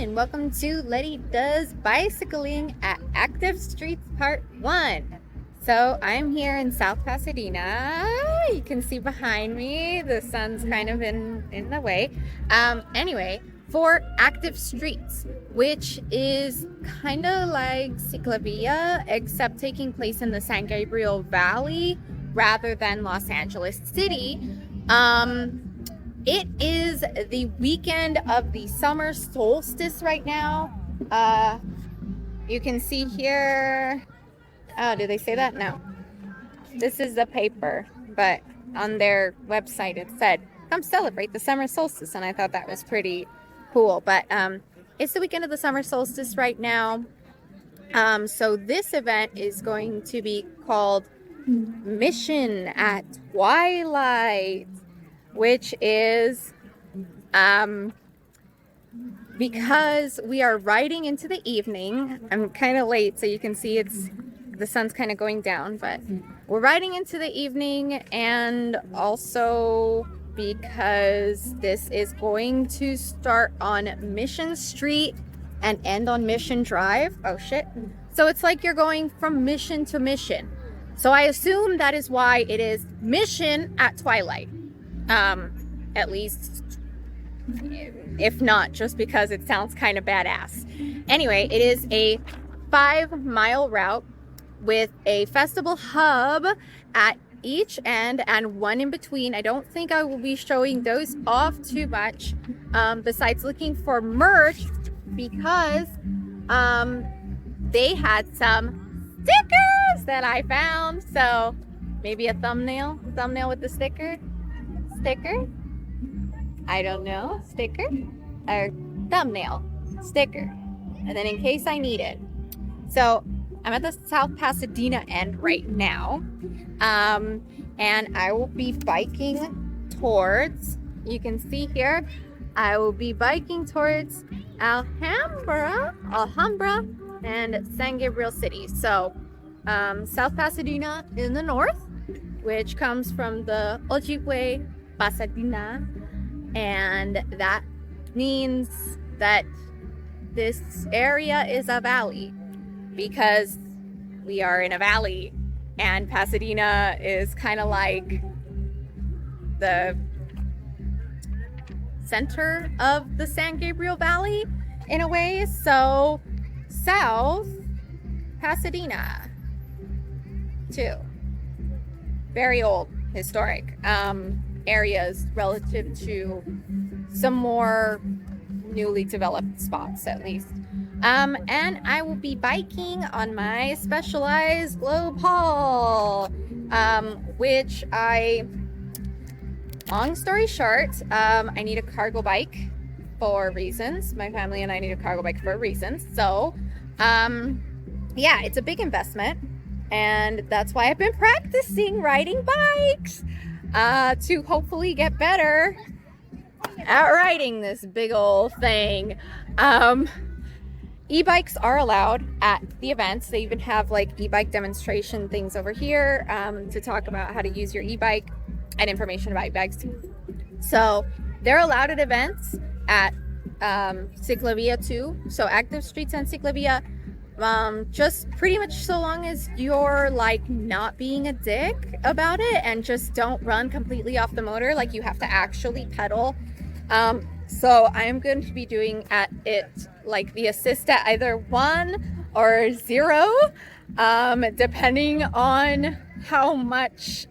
and welcome to Letty Does Bicycling at Active Streets Part 1. So I'm here in South Pasadena. You can see behind me, the sun's kind of in the way. Anyway, for Active Streets, which is kind of like Ciclavia, except taking place in the San Gabriel Valley rather than Los Angeles City. It is the weekend of the summer solstice right now. You can see here. Oh, did they say that? No. This is the paper, but on their website it said, "Come celebrate the summer solstice," and I thought that was pretty cool. But it's the weekend of the summer solstice right now. So this event is going to be called Mission at Twilight, which is because we are riding into the evening. I'm kind of late, so you can see the sun's kind of going down, but we're riding into the evening, and also because this is going to start on Mission Street and end on Mission Drive. Oh shit. So it's like you're going from mission to mission. So I assume that is why it is Mission at Twilight. At least, if not, just because it sounds kind of badass. Anyway, it is a 5-mile route with a festival hub at each end and one in between. I don't think I will be showing those off too much, besides looking for merch, because they had some stickers that I found. So maybe a thumbnail with the sticker. I don't know, sticker or thumbnail sticker, and then in case I need it. So I'm at the South Pasadena end right now, and I will be biking towards, you can see here, I will be biking towards Alhambra and San Gabriel City. So South Pasadena in the north, which comes from the Ojibwe Pasadena, and that means that this area is a valley because we are in a valley, and Pasadena is kind of like the center of the San Gabriel Valley in a way. So South Pasadena too, very old historic areas relative to some more newly developed spots, at least. And I will be biking on my Specialized Globe Haul, which long story short, I need a cargo bike for reasons. My family and I need a cargo bike for reasons. So, yeah, it's a big investment, and that's why I've been practicing riding bikes to hopefully get better at riding this big old thing. E-bikes are allowed at the events. They even have like e-bike demonstration things over here to talk about how to use your e-bike and information about e-bikes. So they're allowed at events at Ciclavia too. So Active Streets and Ciclavia, just pretty much so long as you're like not being a dick about it and just don't run completely off the motor, like you have to actually pedal. So I'm going to be doing it like the assist at either 1 or 0, depending on how much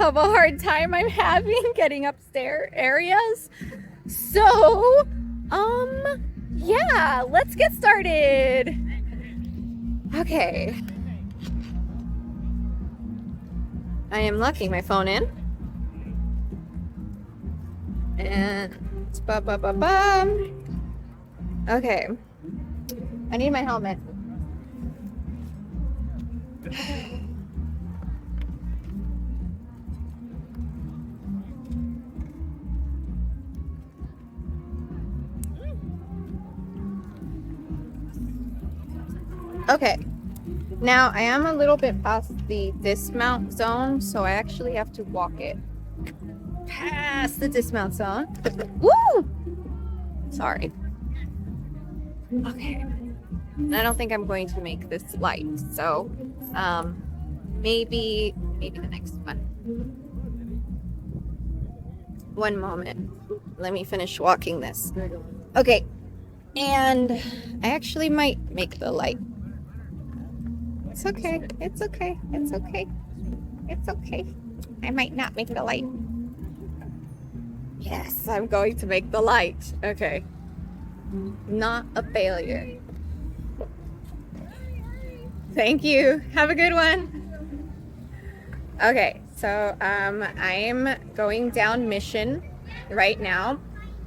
of a hard time I'm having getting upstairs areas. So, yeah, let's get started. Okay. I am locking my phone in. And okay. I need my helmet. Okay. Now I am a little bit past the dismount zone, so I actually have to walk it past the dismount zone. Woo! Sorry. Okay. I don't think I'm going to make this light, so maybe the next one. One moment. Let me finish walking this. Okay. And I actually might make the light. It's okay. It's okay. It's okay. It's okay. I might not make the light. Yes, I'm going to make the light. Okay. Not a failure. Thank you. Have a good one. Okay, so I'm going down Mission right now.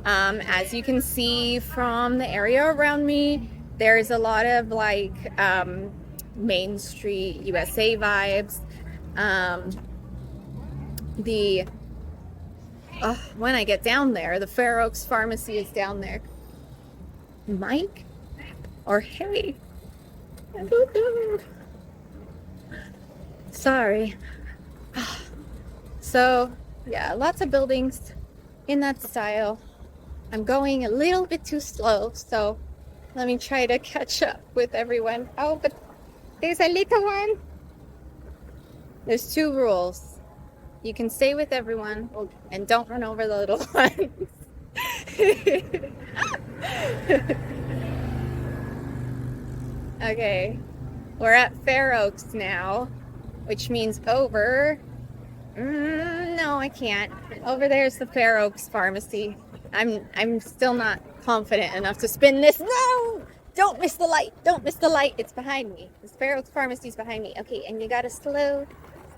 As you can see from the area around me, there's a lot of like Main Street USA vibes. When I get down there, the Fair Oaks Pharmacy is down there. Mike? Or hey? I don't know. Sorry. So, yeah, lots of buildings in that style. I'm going a little bit too slow, so let me try to catch up with everyone. Oh, but there's a little one. There's 2 rules. You can stay with everyone and don't run over the little ones. Okay, we're at Fair Oaks now, which means over. No, I can't. Over there's the Fair Oaks Pharmacy. I'm still not confident enough to spin this. No! Don't miss the light. Don't miss the light. It's behind me. The Fair Oaks Pharmacy's behind me. Okay, and you gotta slow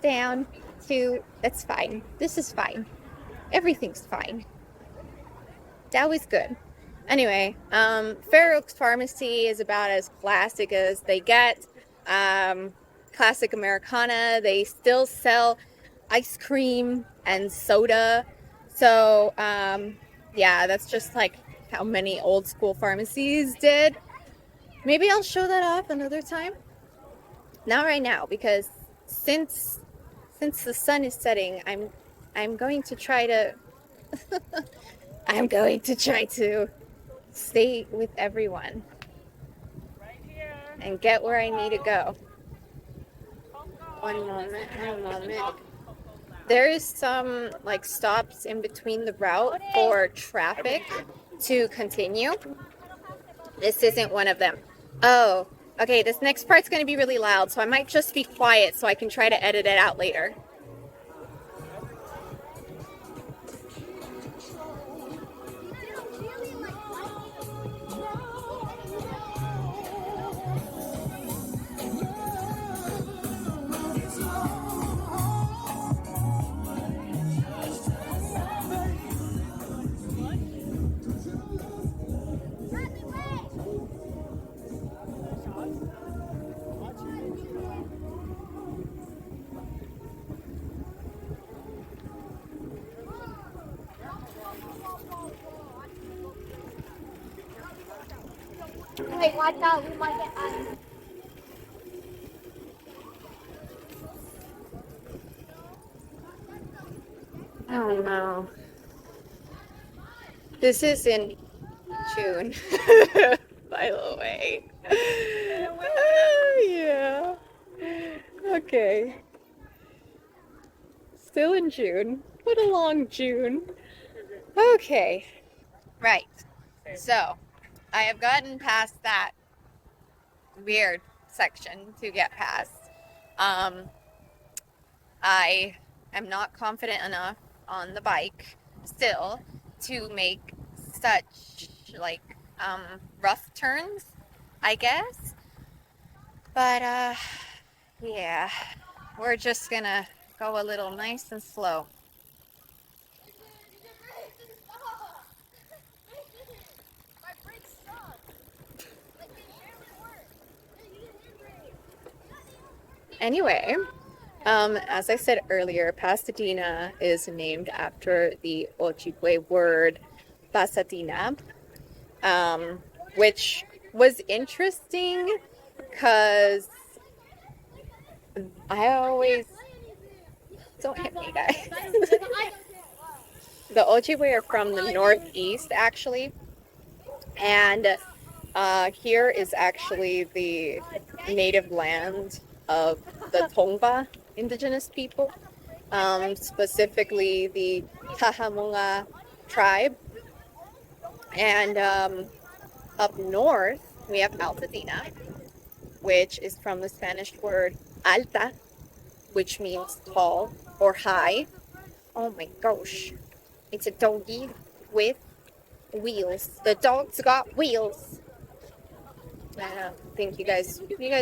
down to. That's fine. This is fine. Everything's fine. That was good. Anyway, Fair Oaks Pharmacy is about as classic as they get. Classic Americana. They still sell ice cream and soda. So, yeah, that's just like how many old school pharmacies did. Maybe I'll show that off another time. Not right now, because since the sun is setting, I'm going to try to I'm going to try to stay with everyone and get where I need to go. One moment. There is some like stops in between the route for traffic to continue. This isn't one of them. Oh, okay, this next part's going to be really loud, so I might just be quiet so I can try to edit it out later. Wait, watch out, we might get ice. Oh no. This is in June, by the way. Yeah. Okay. Still in June. What a long June. Okay. Right. So, I have gotten past that weird section to get past. I am not confident enough on the bike still to make such like rough turns, I guess. But yeah, we're just gonna go a little nice and slow. Anyway, as I said earlier, Pasadena is named after the Ojibwe word Pasadena, which was interesting because I always don't hit me, guys. The Ojibwe are from the Northeast, actually, and Here is actually the native land of the Tongva indigenous people, specifically the Kahamunga tribe. And up north, we have Altadena, which is from the Spanish word alta, which means tall or high. Oh my gosh, it's a doggy with wheels. The dog's got wheels. I don't think you guys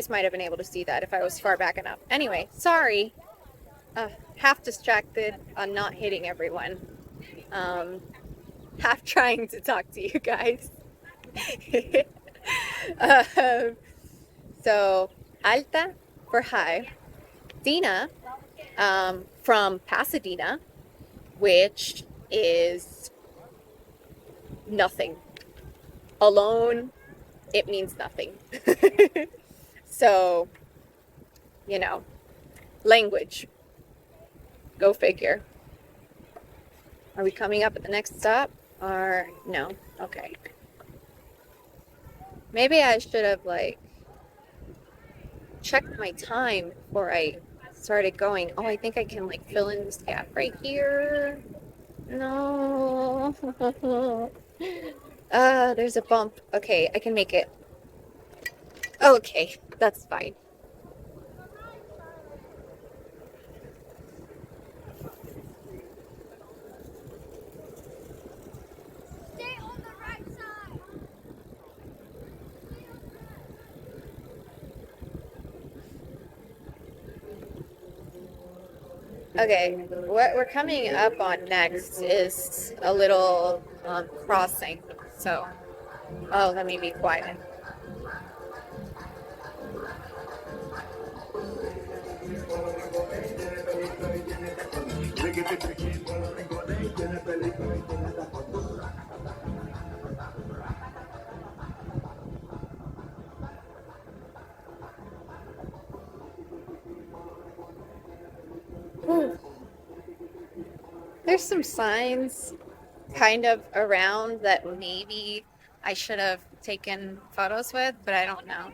might have been able to see that if I was far back enough. Anyway, sorry. Half distracted on not hitting everyone. Half trying to talk to you guys. So, alta for high. Dina, from Pasadena, which is nothing. Alone, it means nothing. So, you know, language. Go figure. Are we coming up at the next stop? Or no? Okay. Maybe I should have, like, checked my time before I started going. Oh, I think I can, like, fill in this gap right here. No. There's a bump. Okay, I can make it. Okay, that's fine. Stay on the right side. Okay, what we're coming up on next is a little crossing. So, oh, let me be quiet. Whew. There's some signs kind of around that maybe I should have taken photos with, but I don't know.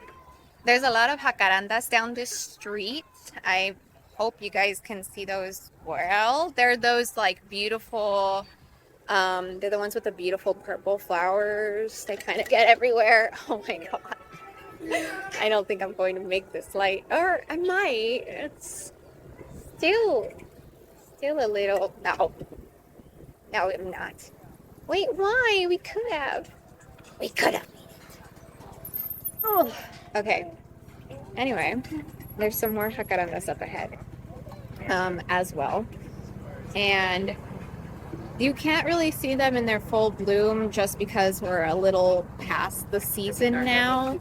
There's a lot of jacarandas down this street. I hope you guys can see those well. They're those like beautiful, they're the ones with the beautiful purple flowers. They kind of get everywhere. Oh my God. I don't think I'm going to make this light, or I might. It's still a little, no, I'm not. Wait, why? We could have. We could have. Oh, okay. Anyway, there's some more jacarandas up ahead as well. And you can't really see them in their full bloom just because we're a little past the season now.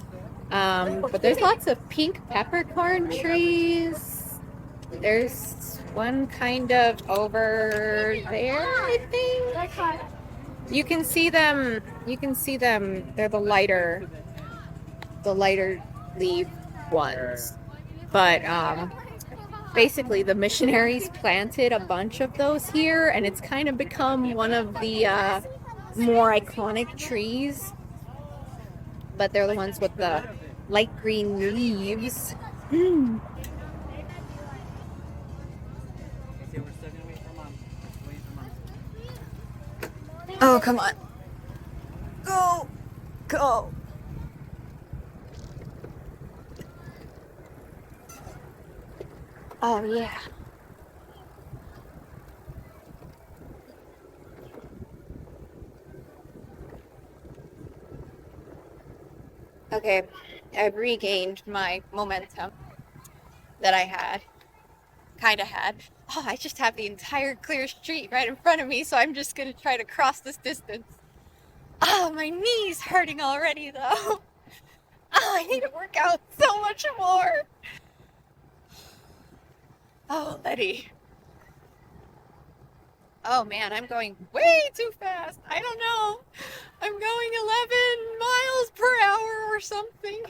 But there's lots of pink peppercorn trees. There's one kind of over there, I think. You can see them. They're the lighter leaf ones. But basically the missionaries planted a bunch of those here, and it's kind of become one of the more iconic trees. But they're the ones with the light green leaves. Oh, come on. Go. Oh, yeah. Okay, I've regained my momentum that I had. Kind of had. Oh, I just have the entire clear street right in front of me, so I'm just gonna try to cross this distance. Oh, my knee's hurting already, though. Oh, I need to work out so much more. Oh, Letty. Oh man, I'm going way too fast. I don't know. I'm going 11 miles per hour or something.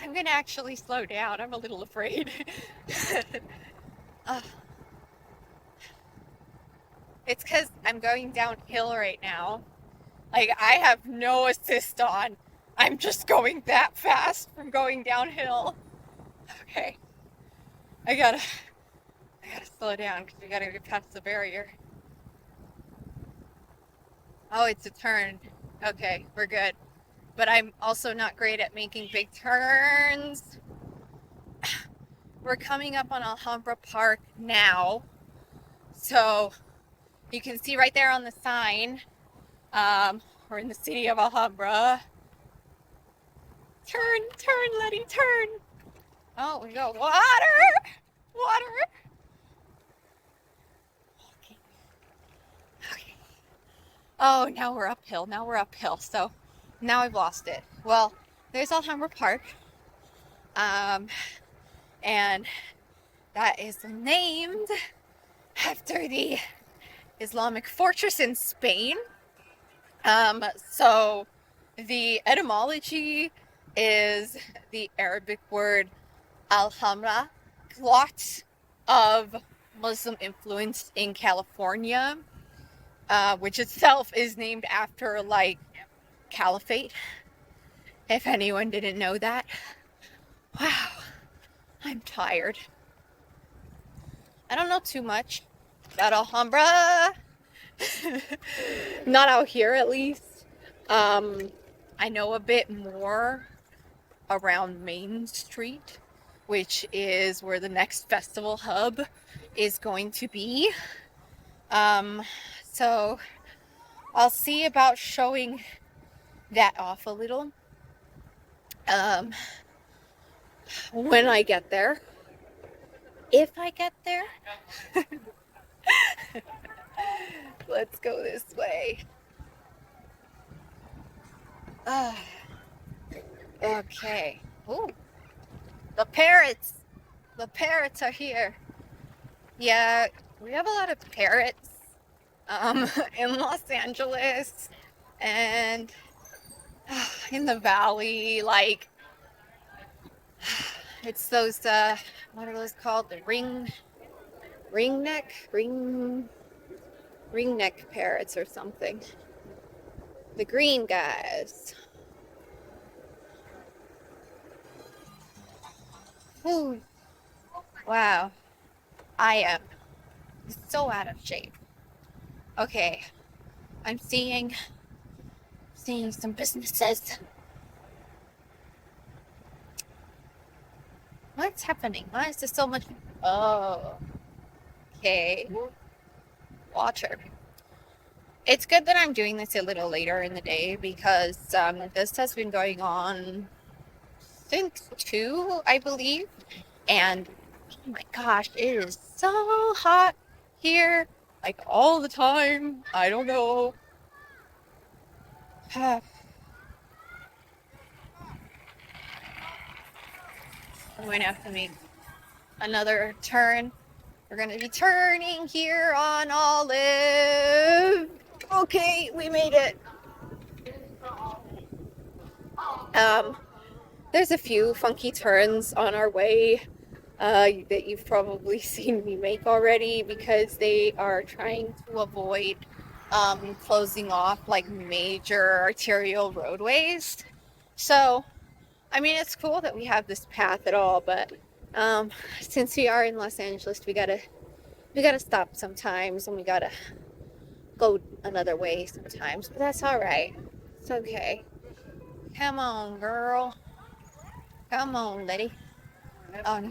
I'm gonna actually slow down. I'm a little afraid. It's because I'm going downhill right now. Like, I have no assist on. I'm just going that fast from going downhill. Okay. I gotta slow down because we gotta get past the barrier. Oh, it's a turn. Okay, we're good. But I'm also not great at making big turns. We're coming up on Alhambra Park now. So you can see right there on the sign, we're in the city of Alhambra. Turn, Letty, turn. Oh, we got water. Okay. Okay. Oh, now we're uphill. So now I've lost it. Well, there's Alhambra Park. And that is named after the Islamic fortress in Spain. So the etymology is the Arabic word Alhambra, lot of Muslim influence in California, which itself is named after like caliphate, if anyone didn't know that. Wow, I'm tired. I don't know too much about Alhambra. Not out here, at least. I know a bit more around Main Street, which is where the next festival hub is going to be. So I'll see about showing that off a little when I get there. If I get there. Let's go this way. Okay. Ooh, the parrots. The parrots are here. Yeah, we have a lot of parrots in Los Angeles and in the valley. Like, it's those what are those called? The ringneck parrots or something. The green guys. Ooh. Wow. I am so out of shape. Okay. I'm seeing some businesses. What's happening? Why is there so much? Oh. Okay. Water. It's good that I'm doing this a little later in the day because this has been going on since 2, I believe. And oh my gosh, it is so hot here, like all the time. I don't know. I'm going to have to make another turn. We're going to be turning here on Olive. Okay, we made it. There's a few funky turns on our way that you've probably seen me make already because they are trying to avoid closing off like major arterial roadways. So, I mean, it's cool that we have this path at all, but since we are in Los Angeles, we gotta stop sometimes and we gotta go another way sometimes, but that's all right. It's okay. Come on, girl. Come on, Letty. Oh, no.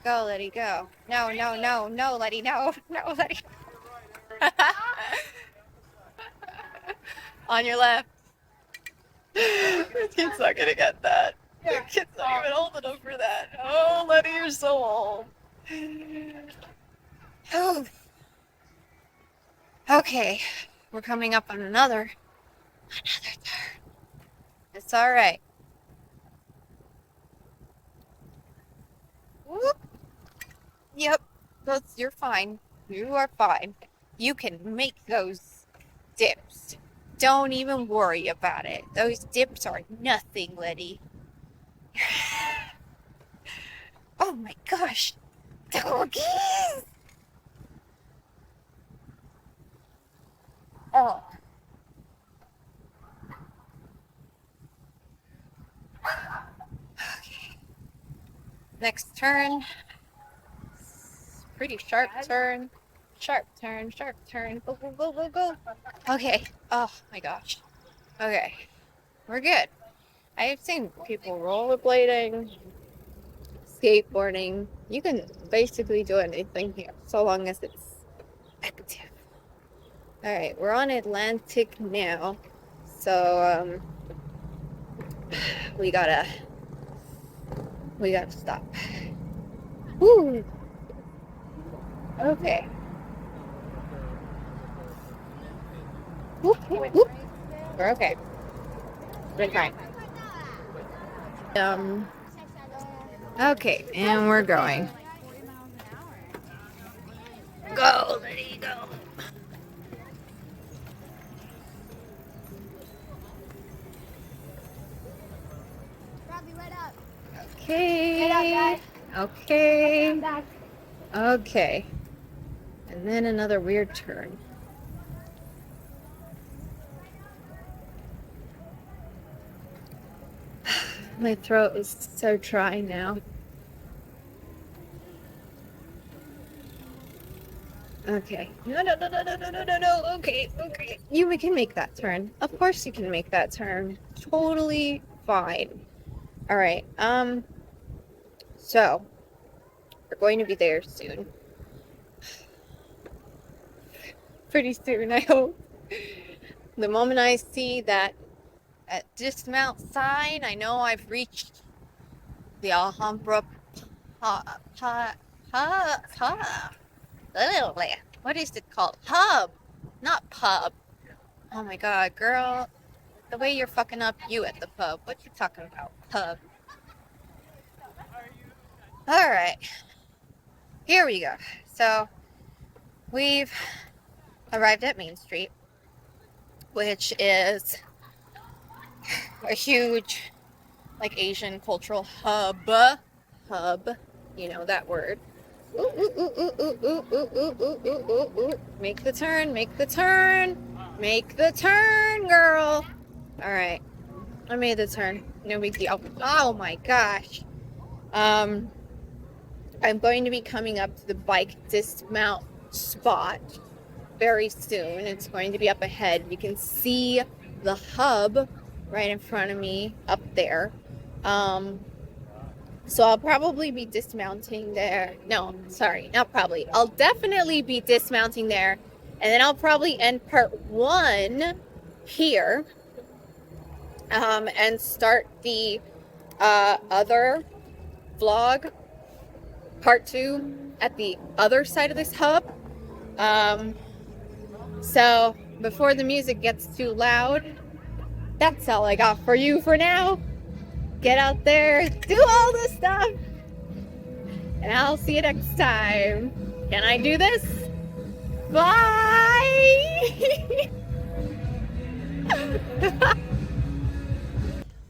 Go, Letty, go. No, Letty, no, Letty. On your left. This kid's not gonna get that. The kid's not even old enough for that. Oh, Letty, you're so old. Oh. Okay, we're coming up on another turn. It's all right. Whoop. Yep, you're fine. You are fine. You can make those dips. Don't even worry about it. Those dips are nothing, Letty. Oh my gosh. Doggies! Oh. next turn. Pretty sharp turn. Sharp turn, sharp turn. Go, go, go, go, go. Okay. Oh my gosh. Okay. We're good. I've seen people rollerblading, skateboarding. You can basically do anything here, so long as it's active. Alright, we're on Atlantic now. So, we gotta stop. Woo! Okay. Whoop, whoop, whoop. We're okay. We're fine. Okay, and we're going. Go, lady, go. Robbie, let up. Okay. Okay. Okay. And then another weird turn. My throat is so dry now. Okay. No, no, no, no, no, no, no, no, no. Okay, okay. You can make that turn. Of course you can make that turn. Totally fine. All right. So we're going to be there soon. Pretty soon, I hope. The moment I see that dismount sign, I know I've reached the Alhambra what is it called? Hub, not pub. Oh my god, girl. The way you're fucking up you at the pub. What you talking about? Pub. Alright. Here we go. So, we've arrived at Main Street, which is a huge, like, Asian cultural hub. You know that word. Ooh, ooh, ooh, ooh, ooh, ooh, ooh, ooh, ooh, ooh, ooh. Make the turn, make the turn. Make the turn, girl. Alright. I made the turn. No big deal. Oh my gosh. I'm going to be coming up to the bike dismount spot very soon. It's going to be up ahead. You can see the hub right in front of me up there. So I'll probably be dismounting there. No, sorry, not probably. I'll definitely be dismounting there. And then I'll probably end part 1 here. And start the other vlog, part 2, at the other side of this hub. So before the music gets too loud, that's all I got for you for now. Get out there, do all this stuff, and I'll see you next time. Can I do this? Bye!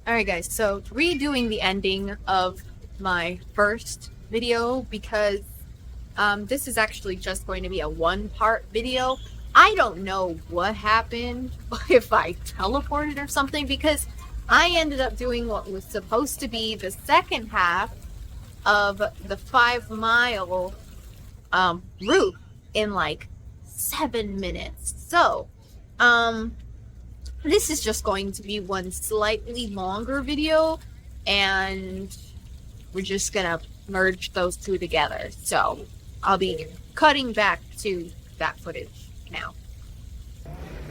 Alright guys, so redoing the ending of my first video because this is actually just going to be a 1-part video. I don't know what happened, if I teleported or something, because I ended up doing what was supposed to be the second half of the 5-mile route in like 7 minutes. So, this is just going to be one slightly longer video, and we're just gonna merge those two together. So, I'll be cutting back to that footage now.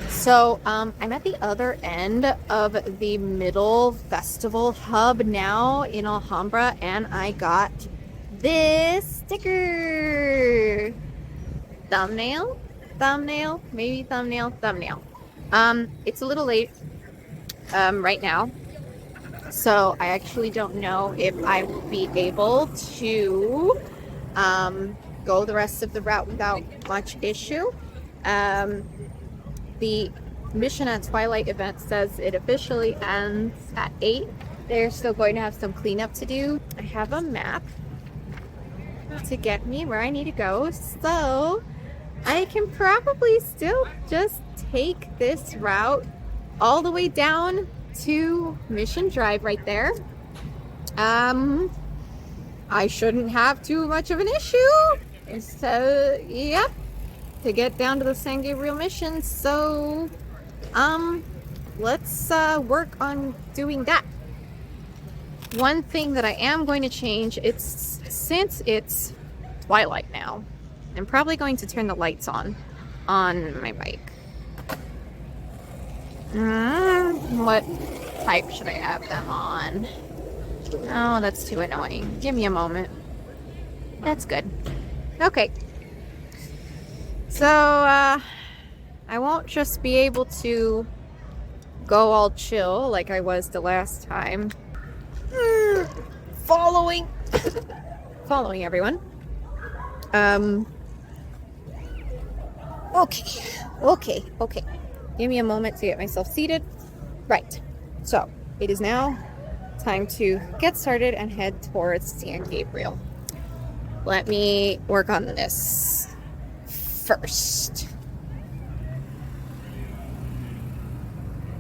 So, I'm at the other end of the middle festival hub now in Alhambra, and I got this sticker. Thumbnail? Maybe thumbnail. It's a little late right now, so I actually don't know if I will be able to go the rest of the route without much issue. The Mission at Twilight event says it officially ends at 8. They're still going to have some cleanup to do. I have a map to get me where I need to go, so I can probably still just take this route all the way down to Mission Drive right there. I shouldn't have too much of an issue. So, yep, to get down to the San Gabriel mission. So, let's work on doing that. One thing that I am going to change, since it's twilight now, I'm probably going to turn the lights on my bike. What type should I have them on? Oh, that's too annoying. Give me a moment. That's good. Okay. So, I won't just be able to go all chill like I was the last time. Following everyone. Okay. Give me a moment to get myself seated. Right. So, it is now time to get started and head towards San Gabriel. Let me work on this first.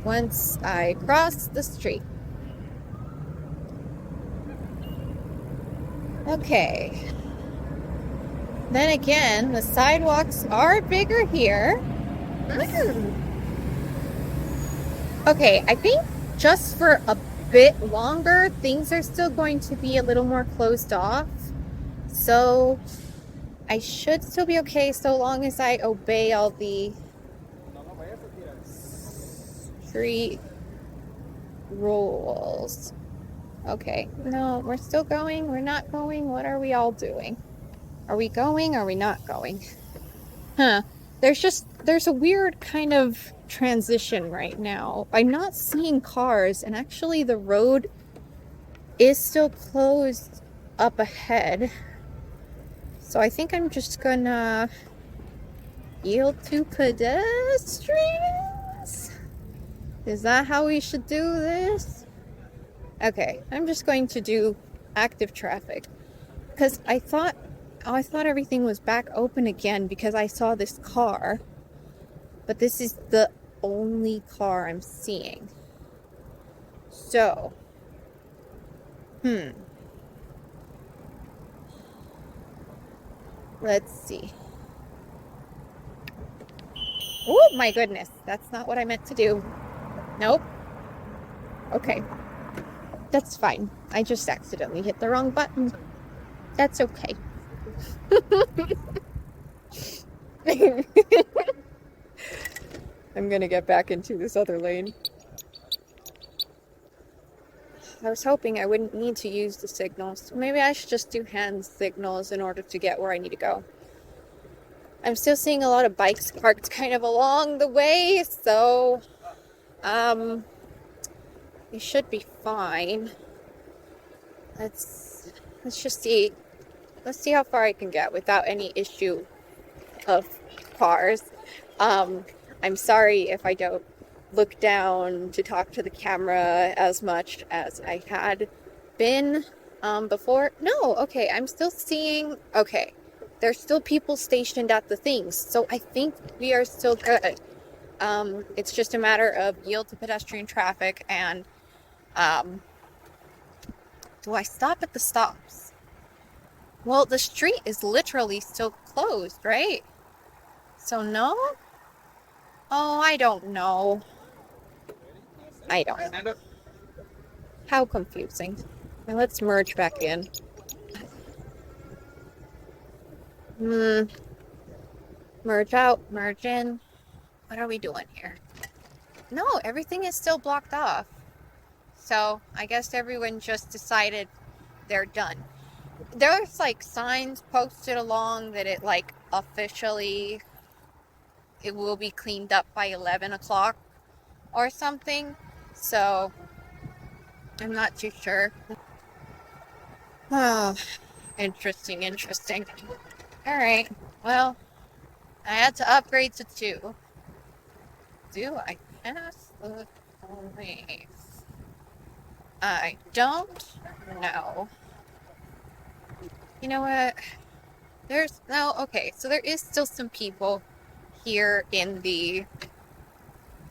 Once I cross the street. Okay. Then again, the sidewalks are bigger here. Okay, I think just for a bit longer, things are still going to be a little more closed off. So I should still be okay so long as I obey all the street rules. Okay, no, we're still going. We're not going. What are we all doing? Are we going? Are we not going? Huh. There's a weird kind of transition right now. I'm not seeing cars, and actually the road is still closed up ahead. So I think I'm just gonna yield to pedestrians? Is that how we should do this? Okay, I'm just going to do active traffic. Because I thought everything was back open again because I saw this car. But this is the only car I'm seeing. So, let's see. Oh my goodness, that's not what I meant to do. Nope. Okay. That's fine. I just accidentally hit the wrong button. That's okay. I'm gonna get back into this other lane. I was hoping I wouldn't need to use the signals. Maybe I should just do hand signals in order to get where I need to go. I'm still seeing a lot of bikes parked kind of along the way, so it should be fine. Let's just see. Let's see how far I can get without any issue of cars. I'm sorry if I don't look down to talk to the camera as much as I had been before. No, okay, I'm still seeing, okay, there's still people stationed at the things, so I think we are still good. It's just a matter of yield to pedestrian traffic and do I stop at the stops? Well, the street is literally still closed, right? So no? Oh, I don't know. I don't know. How confusing. Now let's merge back in. Merge out, merge in. What are we doing here? No, everything is still blocked off. So I guess everyone just decided they're done. There's like signs posted along that it like officially it will be cleaned up by 11 o'clock or something. So I'm not too sure. Oh, interesting. All right. Well, I had to upgrade to 2. Do I pass the police? I don't know. You know what? Okay, so there is still some people here in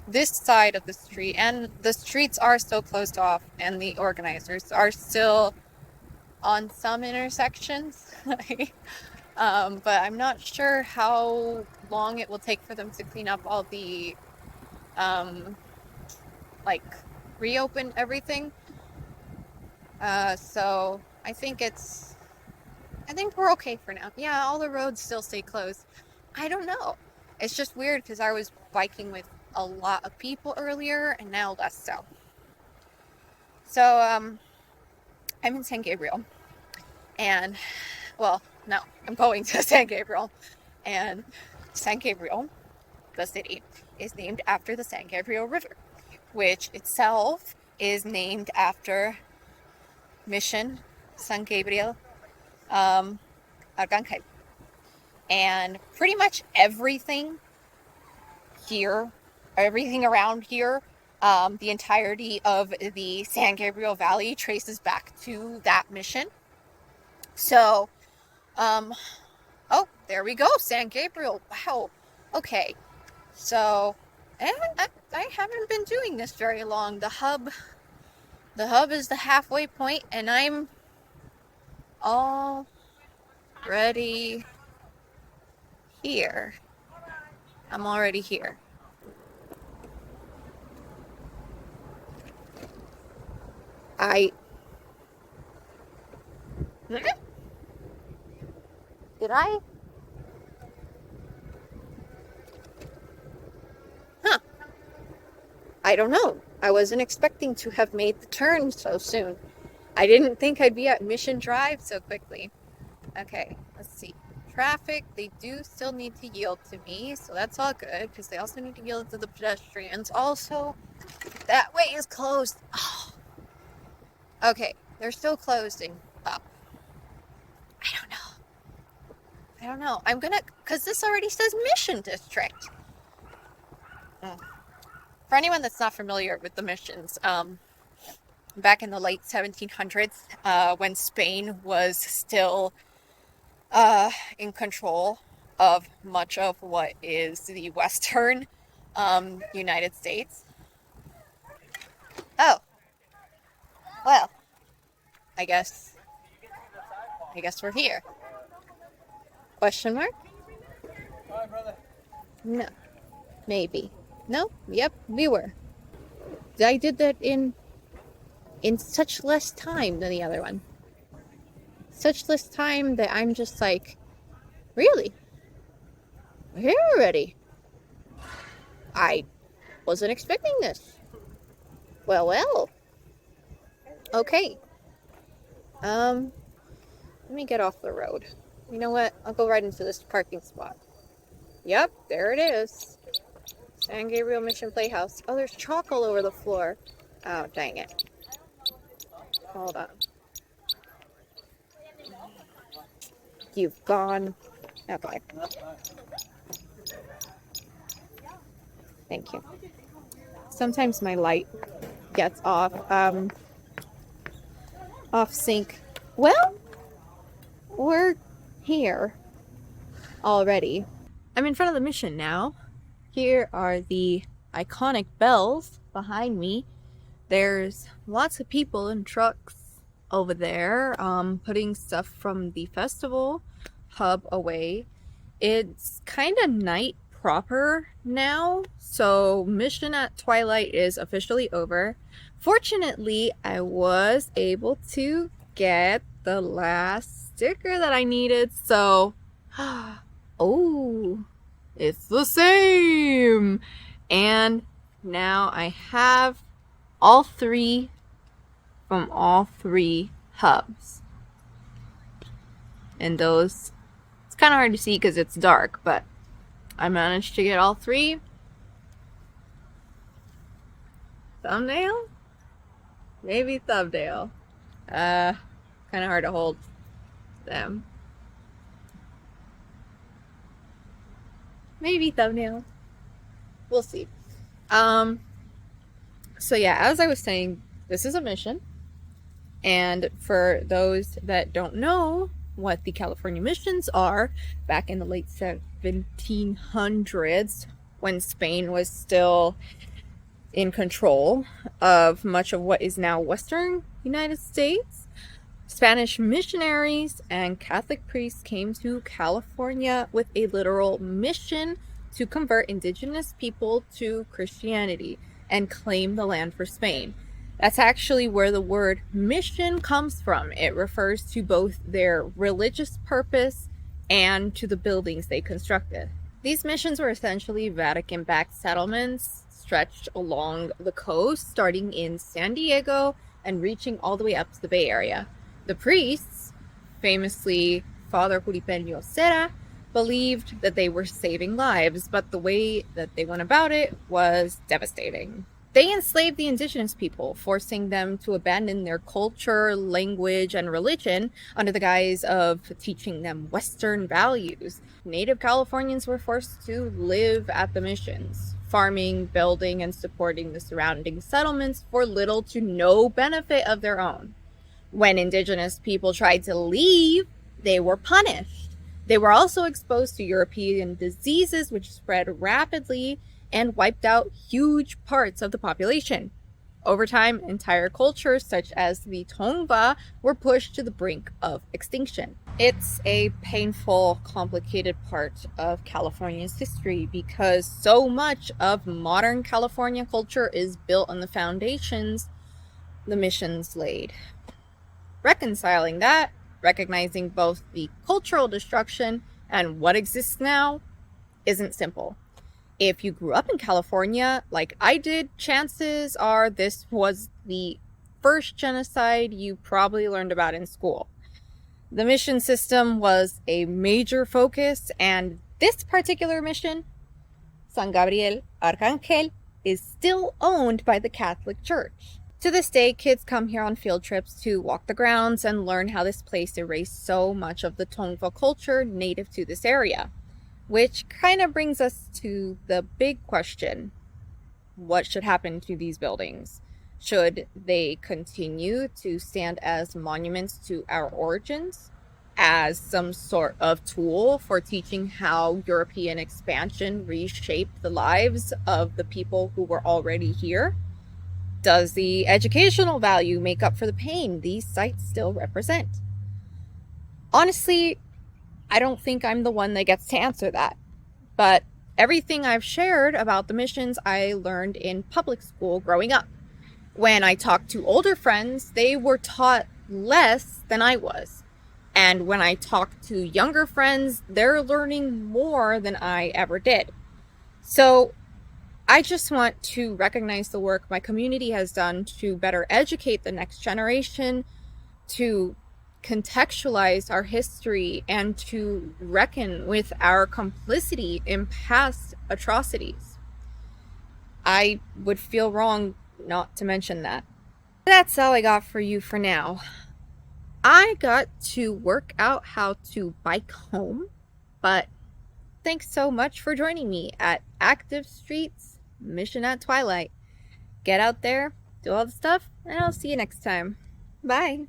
this side of the street, and the streets are still closed off, and the organizers are still on some intersections. But I'm not sure how long it will take for them to clean up all the like reopen everything. So I think we're okay for now. Yeah, all the roads still stay closed. I don't know. It's just weird because I was biking with a lot of people earlier and now less so. So I'm in San Gabriel, and well, no, I'm going to San Gabriel, and San Gabriel, the city, is named after the San Gabriel River, which itself is named after Mission San Gabriel Arcangel. And pretty much everything here, everything around here, the entirety of the San Gabriel Valley traces back to that mission. So, oh, there we go, San Gabriel. Wow. Okay. So, and I haven't been doing this very long. The hub is the halfway point, and I'm already here. I'm already here. Did I? Huh. I don't know. I wasn't expecting to have made the turn so soon. I didn't think I'd be at Mission Drive so quickly. Okay, let's see. Traffic, they do still need to yield to me, so that's all good, because they also need to yield to the pedestrians. Also, that way is closed. Oh. Okay, they're still closing up. I don't know. I'm gonna, because this already says Mission District. For anyone that's not familiar with the missions, back in the late 1700s, when Spain was still in control of much of what is the western United States. Oh, well, I guess we're here. Question mark? Hi, brother. No. Maybe. No? Yep, we were. I did that in such less time than the other one. Such less time that I'm just like, really? We're here already? I wasn't expecting this. Well. Okay. Let me get off the road. You know what? I'll go right into this parking spot. Yep, there it is. San Gabriel Mission Playhouse. Oh, there's chalk all over the floor. Oh, dang it. Hold on. You've gone. Okay. Thank you. Sometimes my light gets off sync. Well, we're here already. I'm in front of the mission now. Here are the iconic bells behind me. There's lots of people and trucks over there putting stuff from the festival hub away. It's kind of night proper now, so Mission at Twilight is officially over. Fortunately, I was able to get the last sticker that I needed, so oh, it's the same. And now I have all three from all three hubs. And those, it's kind of hard to see because it's dark, but I managed to get all three. Thumbnail? Maybe thumbnail. Kind of hard to hold them. Maybe thumbnail. We'll see. So yeah, as I was saying, this is a mission. And for those that don't know what the California missions are, back in the late 1700s, when Spain was still in control of much of what is now Western United States, Spanish missionaries and Catholic priests came to California with a literal mission to convert indigenous people to Christianity and claim the land for Spain. That's actually where the word mission comes from. It refers to both their religious purpose and to the buildings they constructed. These missions were essentially Vatican-backed settlements stretched along the coast, starting in San Diego and reaching all the way up to the Bay Area. The priests, famously Father Juripeño Serra, believed that they were saving lives, but the way that they went about it was devastating. They enslaved the indigenous people, forcing them to abandon their culture, language, and religion under the guise of teaching them Western values. Native Californians were forced to live at the missions, farming, building, and supporting the surrounding settlements for little to no benefit of their own. When indigenous people tried to leave, they were punished. They were also exposed to European diseases which spread rapidly and wiped out huge parts of the population. Over time, entire cultures such as the Tongva were pushed to the brink of extinction. It's a painful, complicated part of California's history because so much of modern California culture is built on the foundations the missions laid. Reconciling that, recognizing both the cultural destruction and what exists now, isn't simple. If you grew up in California, like I did, chances are this was the first genocide you probably learned about in school. The mission system was a major focus, and this particular mission, San Gabriel Arcangel, is still owned by the Catholic Church. To this day, kids come here on field trips to walk the grounds and learn how this place erased so much of the Tongva culture native to this area. Which kind of brings us to the big question. What should happen to these buildings? Should they continue to stand as monuments to our origins? As some sort of tool for teaching how European expansion reshaped the lives of the people who were already here? Does the educational value make up for the pain these sites still represent? Honestly, I don't think I'm the one that gets to answer that. But everything I've shared about the missions I learned in public school growing up. When I talked to older friends, they were taught less than I was. And when I talk to younger friends, they're learning more than I ever did. So I just want to recognize the work my community has done to better educate the next generation, to contextualize our history, and to reckon with our complicity in past atrocities. I would feel wrong not to mention that. That's all I got for you for now. I got to work out how to bike home, but thanks so much for joining me at Active Streets Mission at Twilight. Get out there, do all the stuff, and I'll see you next time. Bye.